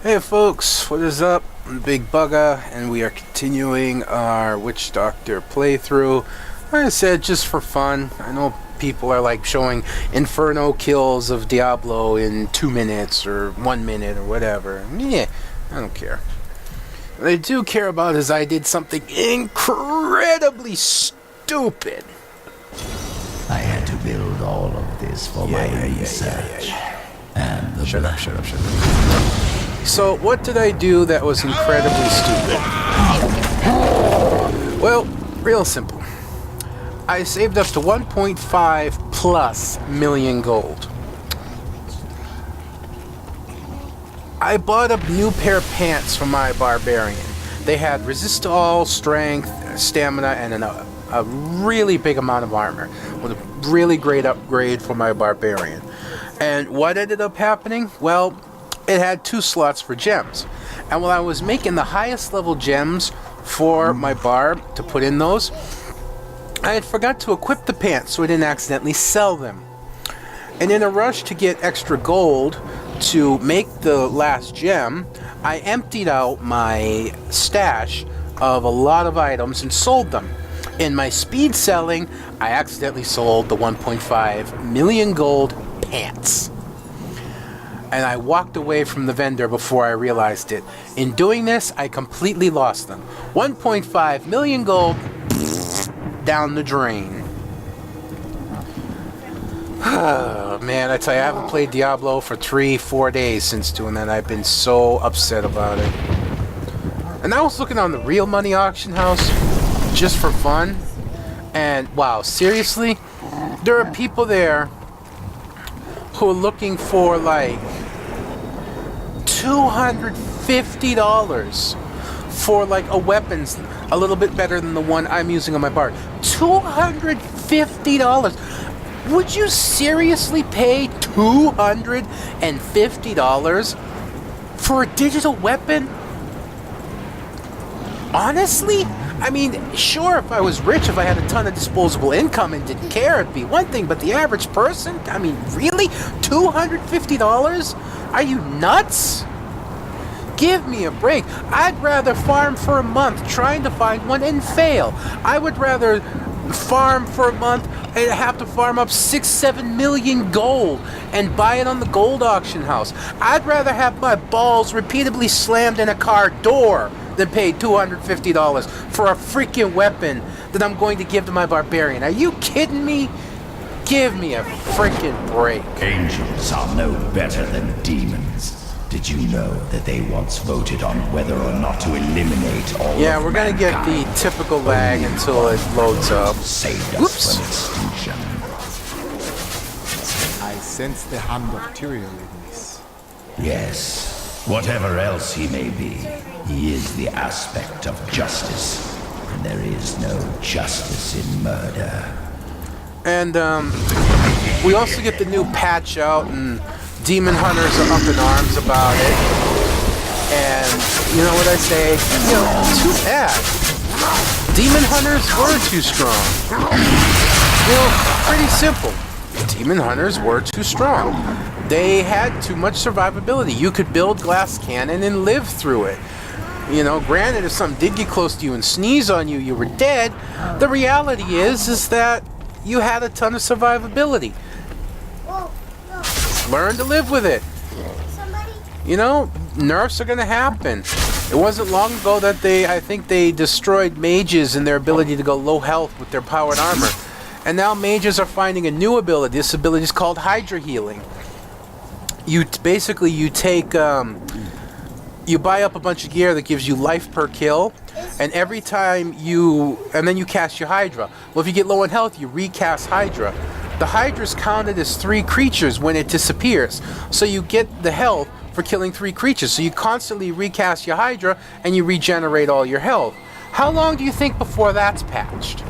Hey folks, what is up? I'm Big Bugga, and we are continuing our Witch Doctor playthrough. Like I said, just for fun. I know people are like showing inferno kills of Diablo in 2 minutes or 1 minute or whatever. Yeah, I don't care. What I do care about is I did something incredibly stupid. I had to build all of this for my research. And the Shut up. So, what did I do that was incredibly stupid? Well, real simple. I saved up to 1.5 plus million gold. I bought a new pair of pants for my barbarian. They had resist to all, strength, stamina, and a really big amount of armor. With a really great upgrade for my barbarian. And what ended up happening? Well, it had 2 slots for gems. And while I was making the highest level gems for my barb to put in those, I had forgot to equip the pants so I didn't accidentally sell them. And in a rush to get extra gold to make the last gem, I emptied out my stash of a lot of items and sold them. In my speed selling, I accidentally sold the 1.5 million gold pants. And I walked away from the vendor before I realized it. In doing this, I completely lost them. 1.5 million gold down the drain. Oh, man, I tell you, I haven't played Diablo for 3-4 days since doing that. I've been so upset about it. And I was looking on the real money auction house just for fun. And wow, seriously? There are people there who are looking for like $250 for like a weapons a little bit better than the one I'm using on my bar. $250. Would you seriously pay $250 for a digital weapon? Honestly? I mean, sure, if I was rich, if I had a ton of disposable income and didn't care, it'd be one thing. But the average person? I mean, really? $250? Are you nuts? Give me a break. I'd rather farm for a month trying to find one and fail. I would rather farm for a month and have to farm up 6-7 million gold and buy it on the gold auction house. I'd rather have my balls repeatedly slammed in a car door than pay $250 for a freaking weapon that I'm going to give to my barbarian. Are you kidding me? Give me a freaking break. Angels are no better than demons. Did you know that they once voted on whether or not to eliminate all Yeah, of we're gonna get the mankind? typical lag until it loads up. Saved us Whoops. from extinction. I sense the hand of Tyrion in this. Yes. Whatever else he may be, he is the aspect of justice. And there is no justice in murder. And we also get the new patch out, and demon hunters are up in arms about it. And you know what I say? You know, too bad. Demon hunters were too strong. You know, pretty simple. Demon hunters were too strong. They had too much survivability. You could build glass cannon and live through it. You know, granted, if something did get close to you and sneeze on you, you were dead. The reality is that you had a ton of survivability. Learn to live with it. You know, nerfs are going to happen. It wasn't long ago that I think they destroyed mages and their ability to go low health with their powered armor. And now mages are finding a new ability. This ability is called Hydra Healing. You take, you buy up a bunch of gear that gives you life per kill, and every time and then you cast your Hydra. Well, if you get low in health, you recast Hydra. The Hydra's counted as 3 creatures when it disappears, so you get the health for killing 3 creatures. So you constantly recast your Hydra, and you regenerate all your health. How long do you think before that's patched?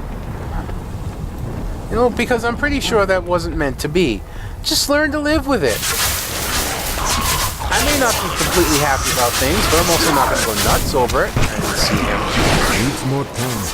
You know, because I'm pretty sure that wasn't meant to be. Just learn to live with it. I may not be completely happy about things, but I'm also not going to go nuts over it. I didn't see him. Needs more time.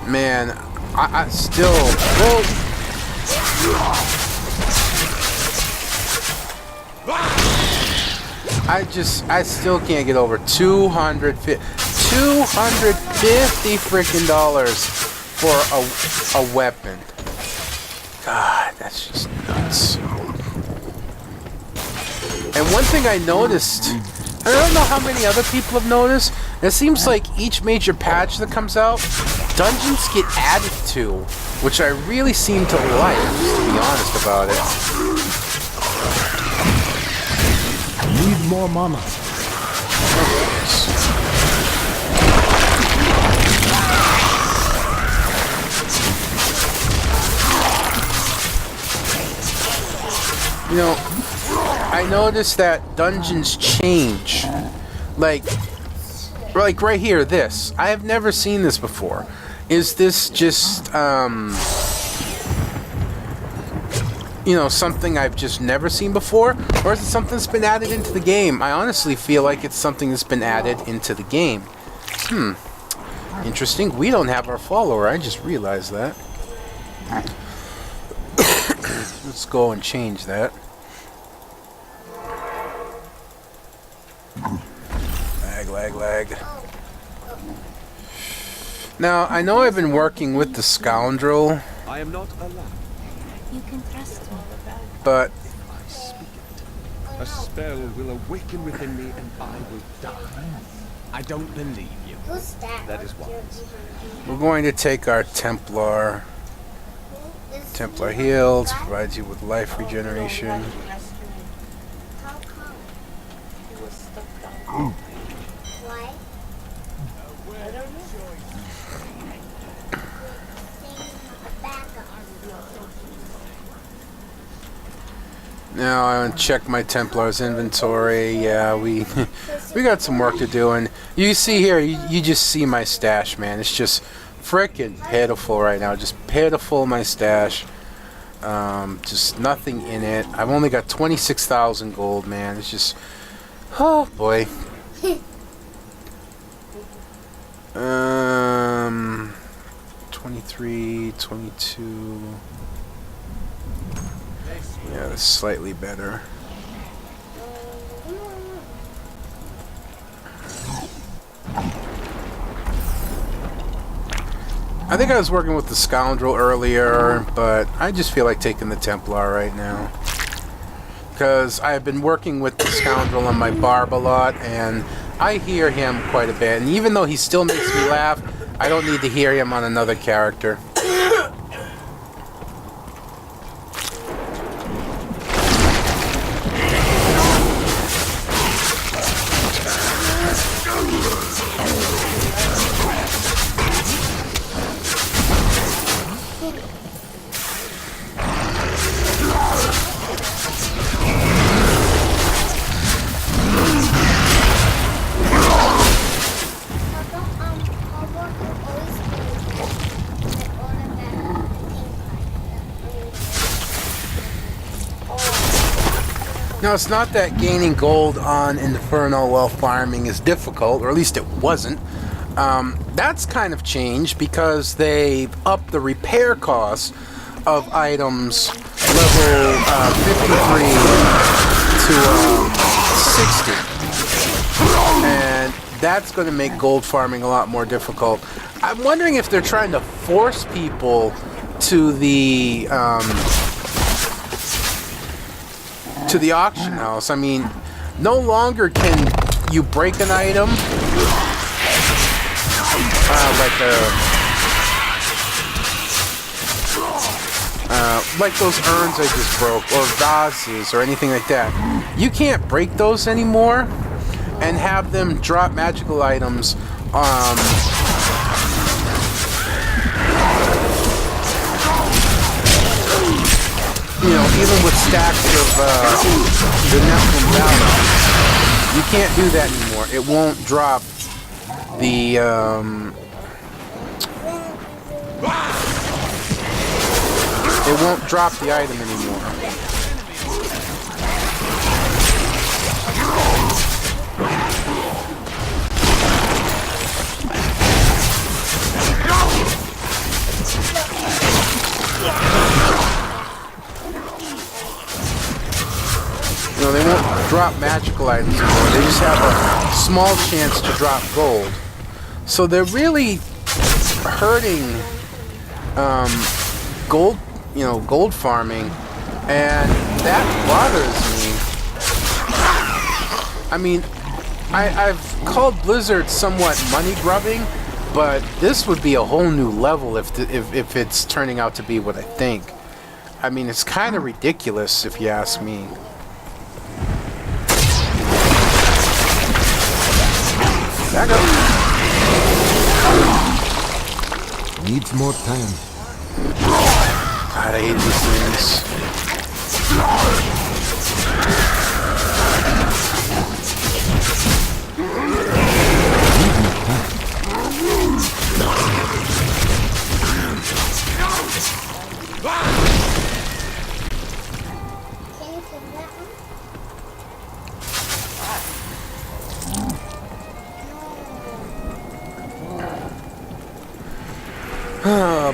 Man, I still... Whoa. I still can't get over $250 freaking dollars for a weapon. God, that's just nuts. And one thing I noticed, I don't know how many other people have noticed, it seems like each major patch that comes out, dungeons get added to, which I really seem to like, just to be honest about it. Need more mana. You know, I noticed that dungeons change. Like right here, this. I have never seen this before. Is this just, you know, something I've just never seen before? Or is it something that's been added into the game? I honestly feel like it's something that's been added into the game. Interesting. We don't have our follower. I just realized that. Let's go and change that. Lag. Now, I know I've been working with the scoundrel. I am not allowed. You can trust me. But I speak it. A spell will awaken within me and I will die. I don't believe you. That is wise. we're going to take our Templar. Templar heals, provides you with life regeneration. How come? He was stuck down. Why? I don't know. Now I want to check my Templar's inventory. Yeah, we got some work to do, and you see here, you just see my stash, man. It's just frickin' pitiful right now. Just pitiful, my stash. Just nothing in it. I've only got 26,000 gold, man. It's just, oh boy. 23, 22. Yeah, that's slightly better. I think I was working with the scoundrel earlier, but I just feel like taking the Templar right now. Because I've been working with the scoundrel on my barb a lot, and I hear him quite a bit. And even though he still makes me laugh, I don't need to hear him on another character. Now, it's not that gaining gold on Inferno while farming is difficult, or at least it wasn't. That's kind of changed because they've upped the repair costs of items level 53 to 60. And that's going to make gold farming a lot more difficult. I'm wondering if they're trying to force people to the auction house. I mean, no longer can you break an item like those urns I just broke, or vases, or anything like that. You can't break those anymore and have them drop magical items. You know, even with stacks of the Nephilim Valor, you can't do that anymore. It won't drop the it won't drop the item anymore. You know, they won't drop magical items anymore. They just have a small chance to drop gold. So they're really hurting gold, gold farming, and that bothers me. I mean, I've called Blizzard somewhat money grubbing, but this would be a whole new level if it's turning out to be what I think. I mean, it's kind of ridiculous if you ask me. Back up. Needs more time. God, I hate these things.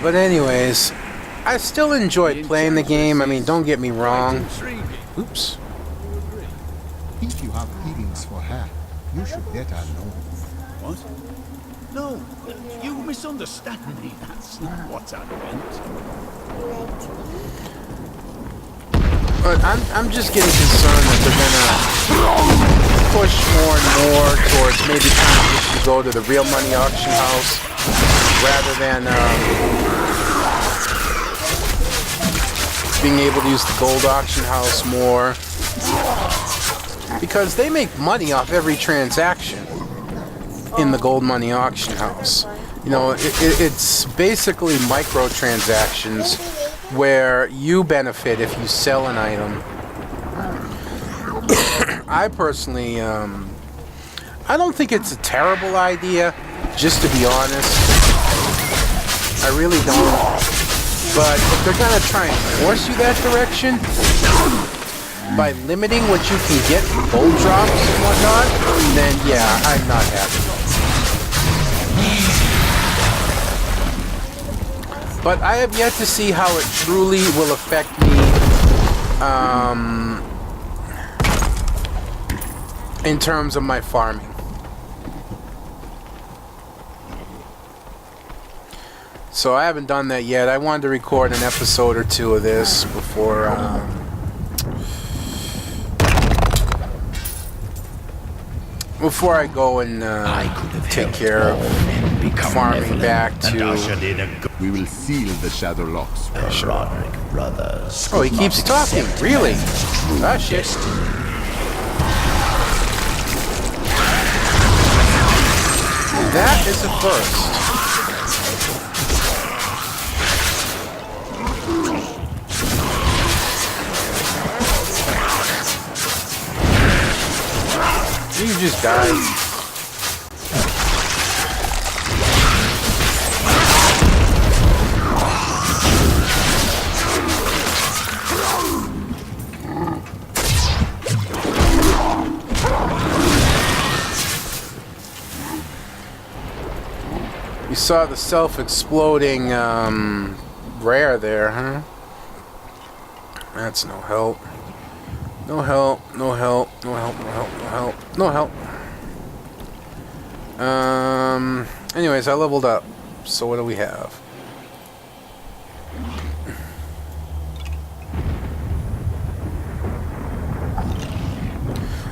But anyways, I still enjoy playing the game. I mean, don't get me wrong. Oops. If you have feelings for her, you should let her know. What? No, you misunderstand me. That's not what I meant. But I'm just getting concerned that they're gonna push more and more towards maybe competition to go to the real money auction house rather than being able to use the gold auction house more, because they make money off every transaction in the gold money auction house. You know, it's basically microtransactions where you benefit if you sell an item. I personally, I don't think it's a terrible idea, just to be honest. I really don't. But if they're gonna try and force you that direction by limiting what you can get from gold drops and whatnot, then yeah, I'm not happy. But I have yet to see how it truly will affect me in terms of my farming. So I haven't done that yet. I wanted to record an episode or two of this before I go and take care of farming back to... We will seal the shadow locks. Roderick Brothers. Oh, he keeps talking. Really? Ah, shit. That is a first. You just died. You saw the self-exploding rare there, huh? That's no help. No help, no help, no help, no help, no help, no help. Anyways, I leveled up. So what do we have?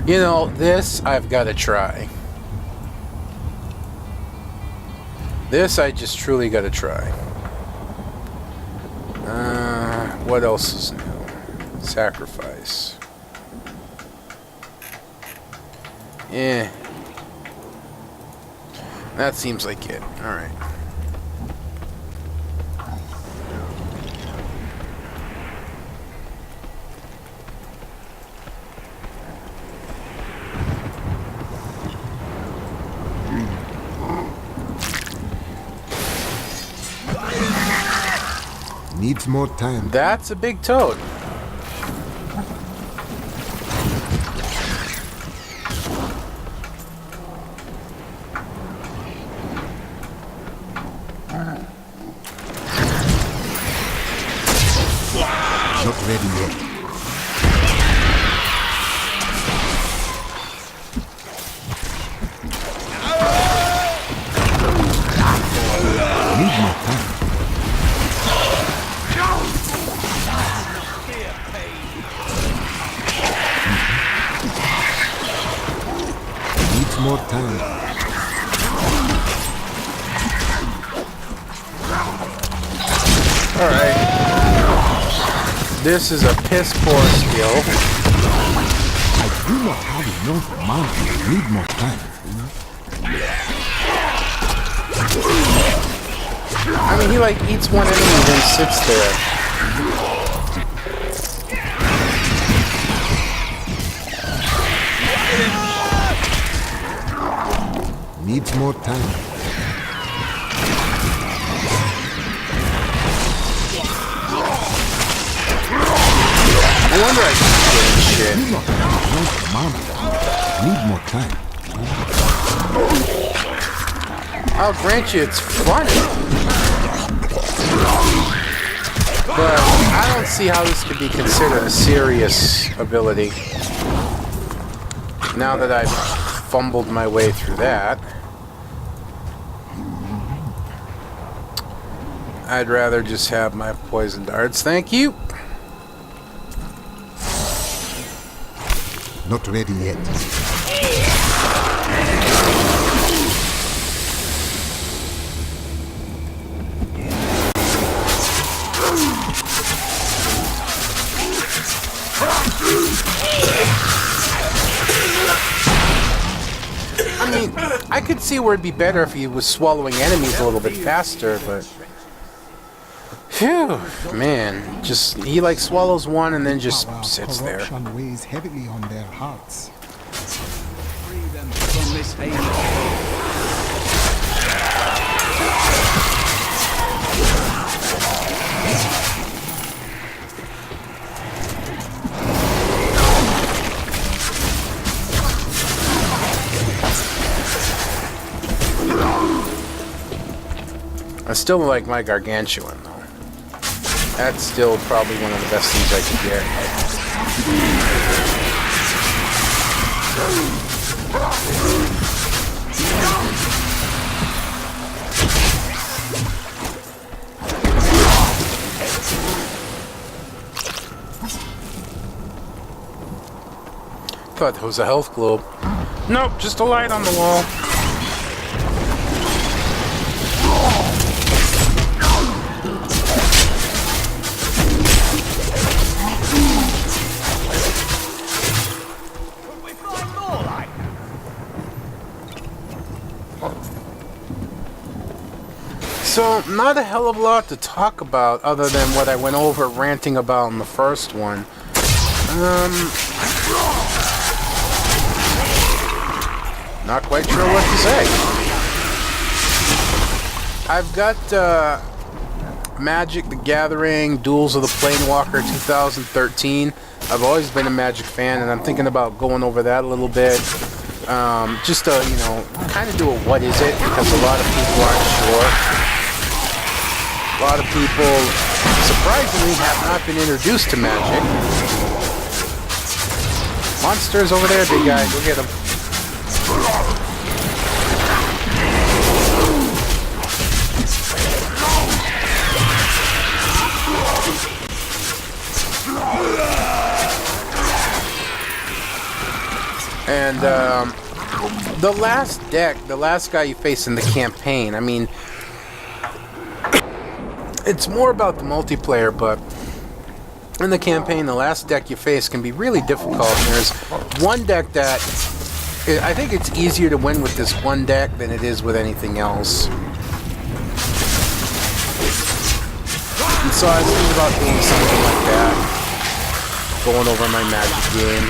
You know, this I've got to try. This I just truly got to try. What else is new? Sacrifice. Yeah. That seems like it. Alright. Needs more time. That's a big toad. Not ready yet. more time. Alright. This is a piss poor skill. I do not have enough mana. Need more time. I mean, he like eats one enemy and then sits there. Needs more time. No wonder I keep getting shit. Do not have enough mana. Need more time. I'll grant you it's funny. But I don't see how this could be considered a serious ability. Now that I've fumbled my way through that. I'd rather just have my poison darts. Thank you. Not ready yet. I mean, I could see where it'd be better if he was swallowing enemies a little bit faster, but... Phew, man. Just, he like swallows one and then just sits there. Corruption weighs heavily on their hearts. Free them from this hate. I still like my gargantuan, though. That's still probably one of the best things I could get. Thought that was a health globe. Nope, just a light on the wall. So, not a hell of a lot to talk about other than what I went over ranting about in the first one. Not quite sure what to say. I've got Magic the Gathering, Duels of the Planewalker 2013. I've always been a Magic fan, and I'm thinking about going over that a little bit. Just to, you know, kind of do a what is it, because a lot of people aren't sure. A lot of people, surprisingly, have not been introduced to Magic. Monsters over there, big guy. Go get them. And the last deck, the last guy you face in the campaign, I mean, it's more about the multiplayer, but in the campaign, the last deck you face can be really difficult. And there's one deck that I think it's easier to win with this one deck than it is with anything else. And so I was thinking about doing something like that, going over my Magic game.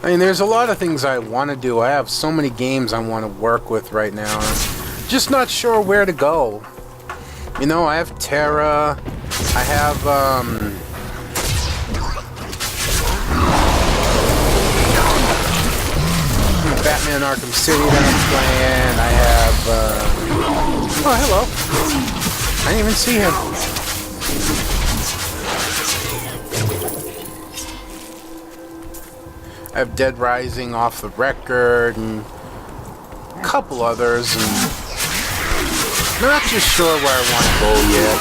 I mean, there's a lot of things I want to do. I have so many games I want to work with right now. I'm just not sure where to go. You know, I have Terra. I have, Batman Arkham City that I'm playing. I have, oh, hello. I didn't even see him. I have Dead Rising off the record and a couple others, and I'm not too sure where I want to go yet.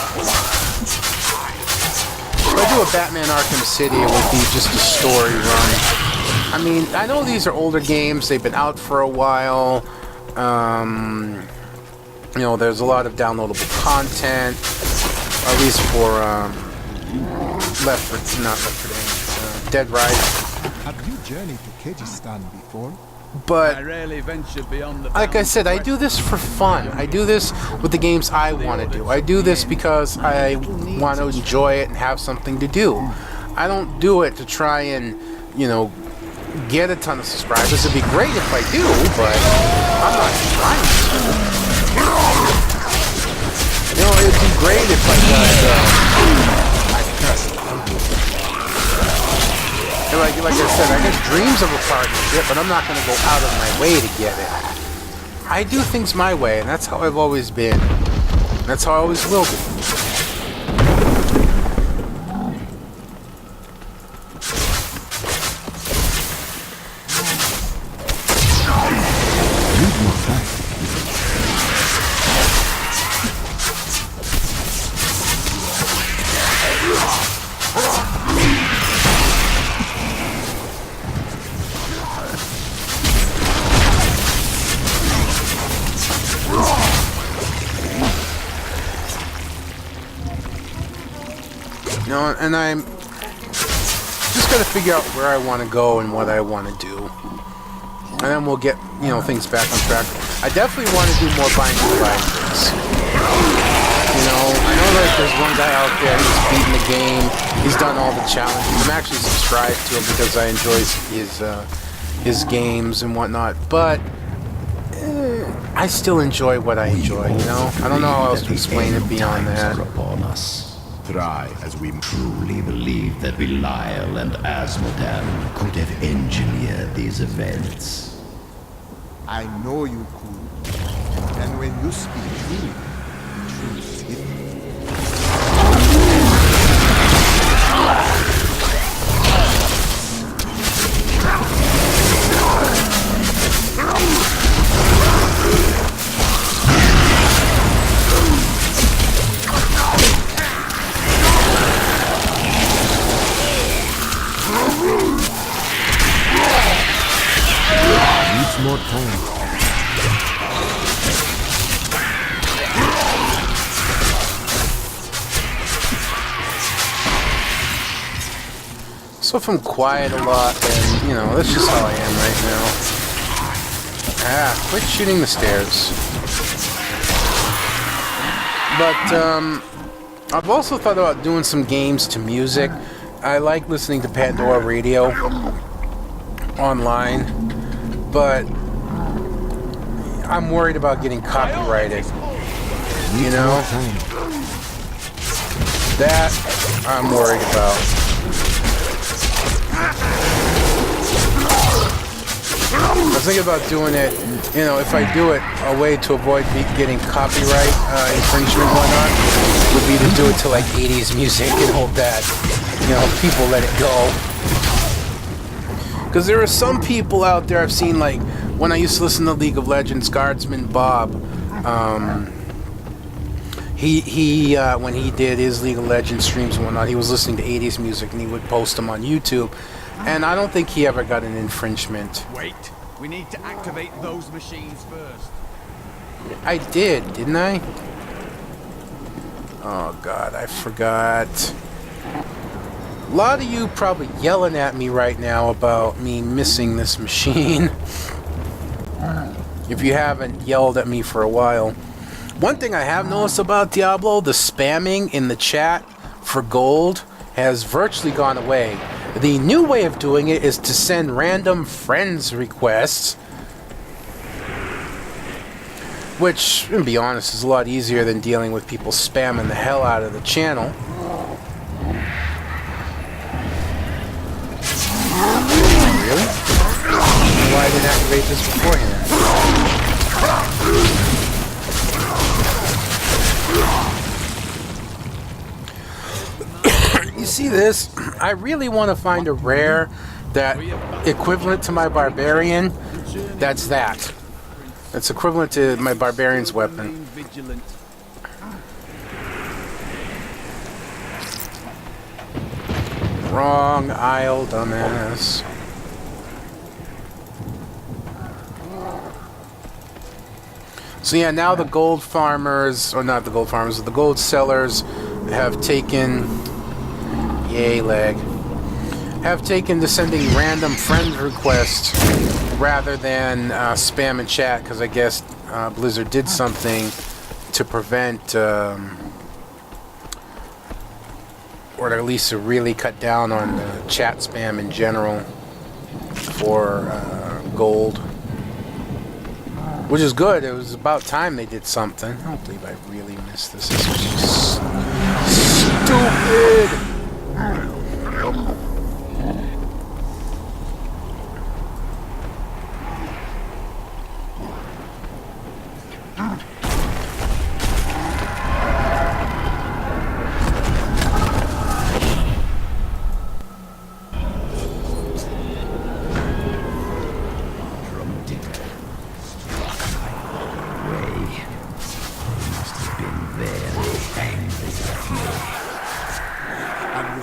If I do a Batman Arkham City, it would be just a story run. I mean, I know these are older games, they've been out for a while. You know, there's a lot of downloadable content, at least for Dead Rising. Have you journeyed to Kyrgyzstan before? But I rarely venture beyond the like I said, I do this for fun. I do this with the games I want to do. I do this because I want to enjoy it and have something to do. I don't do it to try and, you know, get a ton of subscribers. It'd be great if I do, but I'm not trying to. You know, it'd be great if I like I said, I got dreams of a partnership, but I'm not going to go out of my way to get it. I do things my way, and that's how I've always been. That's how I always will be. You know, and I'm just got to figure out where I want to go and what I want to do. And then we'll get, you know, things back on track. I definitely want to do more Binding of Isaac. You know, I know that there's one guy out there who's beaten the game. He's done all the challenges. I'm actually subscribed to him because I enjoy his games and whatnot. But I still enjoy what I enjoy, you know? I don't know how else to explain it beyond that. Upon us. Try as we Truly believe that Belial and Asmodan could have engineered these events. I know you could. And when you speak truth, truth is hidden. Needs more time. So if I'm quiet a lot, then, you know, that's just how I am right now. Quit shooting the stairs. But, I've also thought about doing some games to music. I like listening to Pandora Radio online, but I'm worried about getting copyrighted. You know? That I'm worried about. I was thinking about doing it, you know, if I do it, a way to avoid getting copyright infringement and whatnot would be to do it to like 80s music and hope that, you know, people let it go. Because there are some people out there I've seen, like, when I used to listen to League of Legends, Guardsman Bob, he when he did his League of Legends streams and whatnot, he was listening to 80s music and he would post them on YouTube. And I don't think he ever got an infringement. Wait, we need to activate those machines first. I did, didn't I? Oh God, I forgot. A lot of you probably yelling at me right now about me missing this machine. If you haven't yelled at me for a while. One thing I have noticed about Diablo, the spamming in the chat for gold has virtually gone away. The new way of doing it is to send random friends requests, which, to be honest, is a lot easier than dealing with people spamming the hell out of the channel. Really? Why I didn't activate this beforehand? You see this? I really want to find a rare that equivalent to my barbarian, that's that. It's equivalent to my barbarian's weapon. Vigilant. Wrong aisle, dumbass. So yeah, now the gold farmers, or not the gold farmers, the gold sellers have taken, yay leg, have taken to sending random friend requests rather than spam and chat, because I guess Blizzard did something to prevent, or at least to really cut down on the chat spam in general for gold. Which is good. It was about time they did something. I don't believe I really missed this. This was just stupid.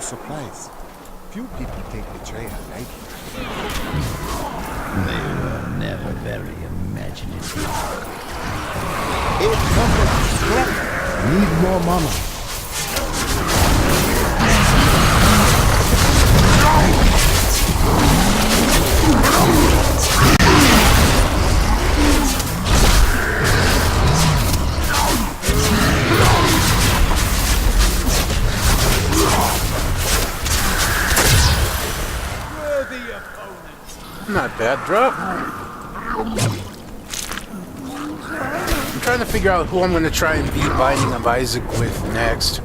Supplies. Few people take betrayal lightly. They were never very imaginative. Need more mana. Not bad drop. I'm trying to figure out who I'm going to try and beat Binding of Isaac with next.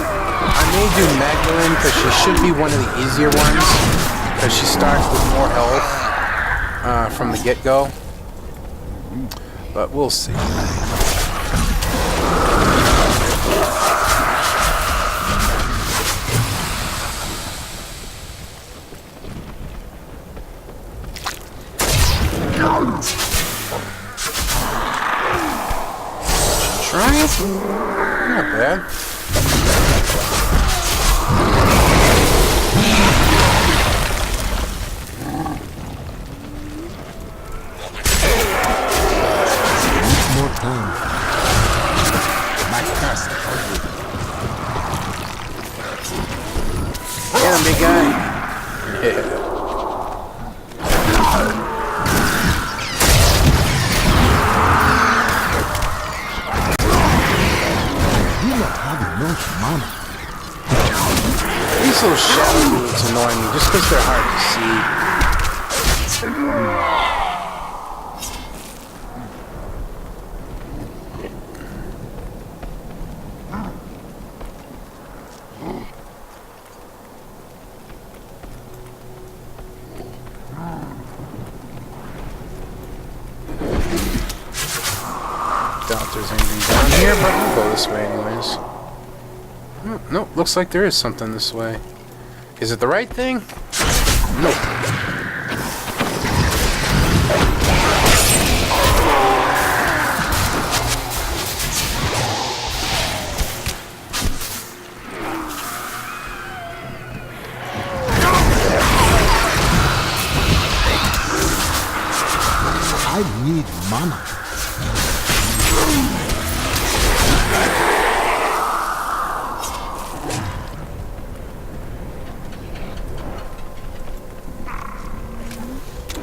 I may do Magdalene because she should be one of the easier ones, because she starts with more health from the get-go. But we'll see. Try it? Not bad. More time. My task. Get him, big guy. Yeah. Mana. These little shadow dudes annoy me just because they're hard to see. Doubt there's anything down here, but we'll go this way anyways. Nope, looks like there is something this way. Is it the right thing? Nope. I need mana.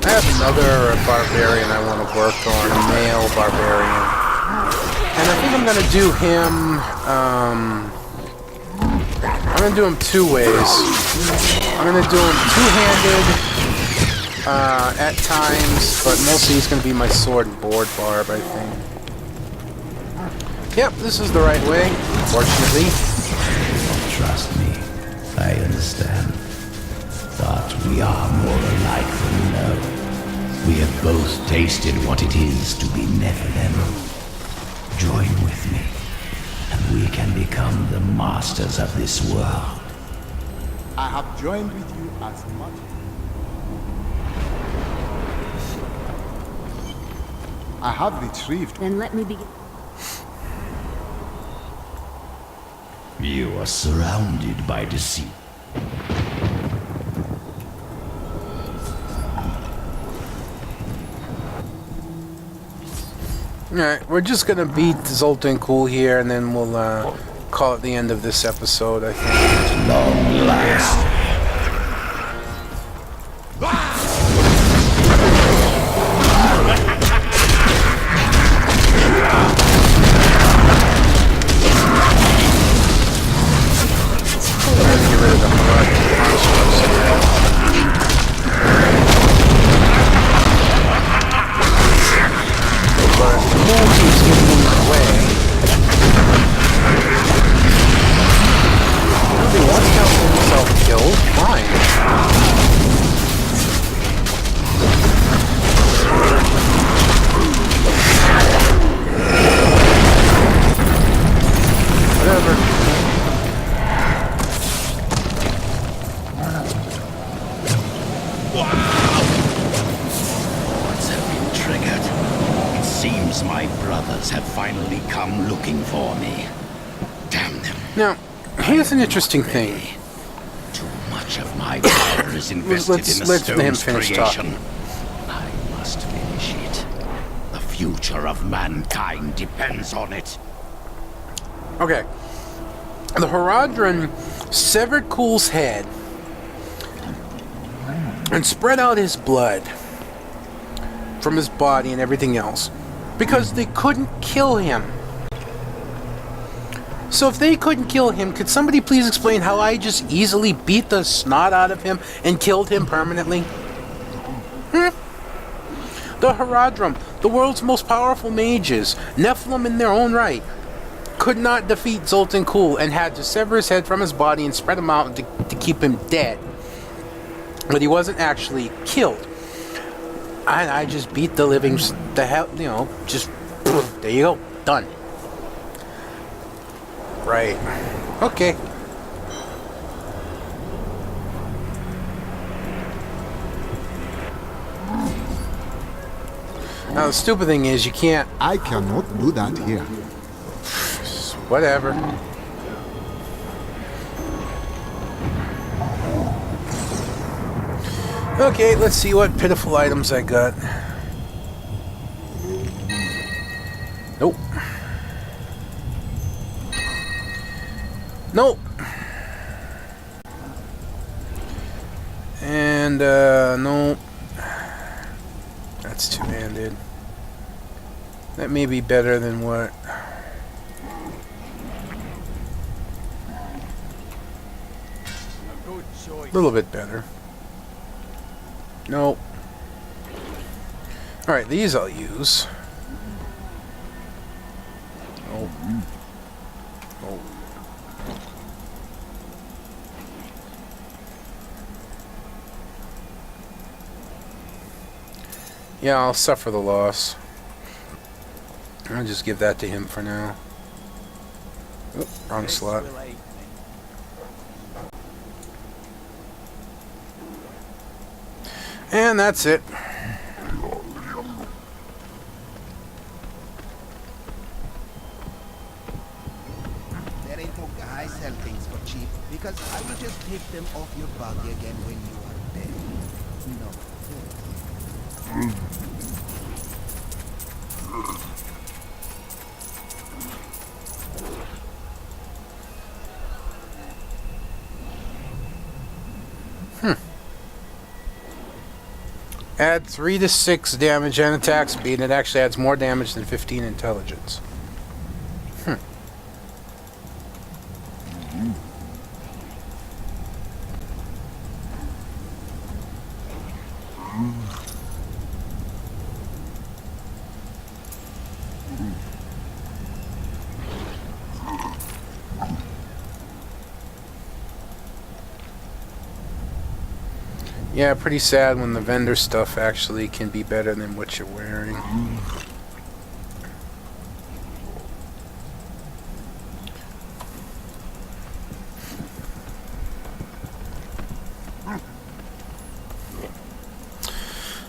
I have another barbarian I want to work on, a male barbarian. And I think I'm going to do him, I'm going to do him two ways. I'm going to do him two-handed at times, but mostly he's going to be my sword and board barb, I think. Yep, this is the right way, fortunately. Trust me, I understand. But we are more alike than you know. We have both tasted what it is to be Nephilim. Join with me, and we can become the masters of this world. I have joined with you as much. I have retrieved. Then let me begin. You are surrounded by deceit. Alright, we're just gonna beat Sultan Kule here, and then we'll call it the end of this episode, I think. Long last. Get rid of the monsters here. But Kule keeps getting in the way. If he wants to have himself killed, fine. Whatever. What's have been triggered? It seems my brothers have finally come looking for me. Damn them. Now, here's an interesting thing. Too much of my power is invested in the Let him stone's finish creation. talking. I must finish it. The future of mankind depends on it. Okay. The Horadrim severed Kule's head and spread out his blood from his body and everything else because they couldn't kill him. So if they couldn't kill him, could somebody please explain how I just easily beat the snot out of him and killed him permanently? The Horadrim, the world's most powerful mages, Nephilim in their own right, could not defeat Sultan Kule and had to sever his head from his body and spread him out to keep him dead. But he wasn't actually killed. I just beat the living, the hell, you know, just, there you go, done. Right. Okay. Now the stupid thing is you can't. I cannot do that here. Whatever. Okay, let's see what pitiful items I got. Nope. Nope. And, nope. That's two-handed. That may be better than what... A little bit better. Nope. Alright, these I'll use. Nope. Nope. Yeah, I'll suffer the loss. I'll just give that to him for now. Oop, wrong slot. And that's it. There ain't no guy sell things for cheap because I will just take them off your body again when you are dead. No. Add 3 to 6 damage and attack speed, and it actually adds more damage than 15 intelligence. Yeah, pretty sad when the vendor stuff actually can be better than what you're wearing.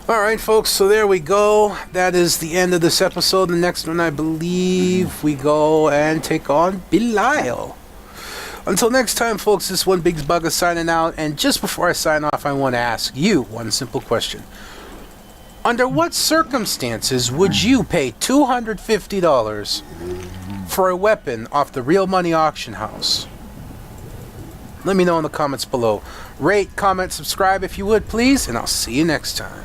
Alright, folks, so there we go. That is the end of this episode. The next one, I believe, we go and take on Belial. Until next time, folks, this one Biggs Bugger signing out. And just before I sign off, I want to ask you one simple question. Under what circumstances would you pay $250 for a weapon off the Real Money Auction House? Let me know in the comments below. Rate, comment, subscribe if you would, please, and I'll see you next time.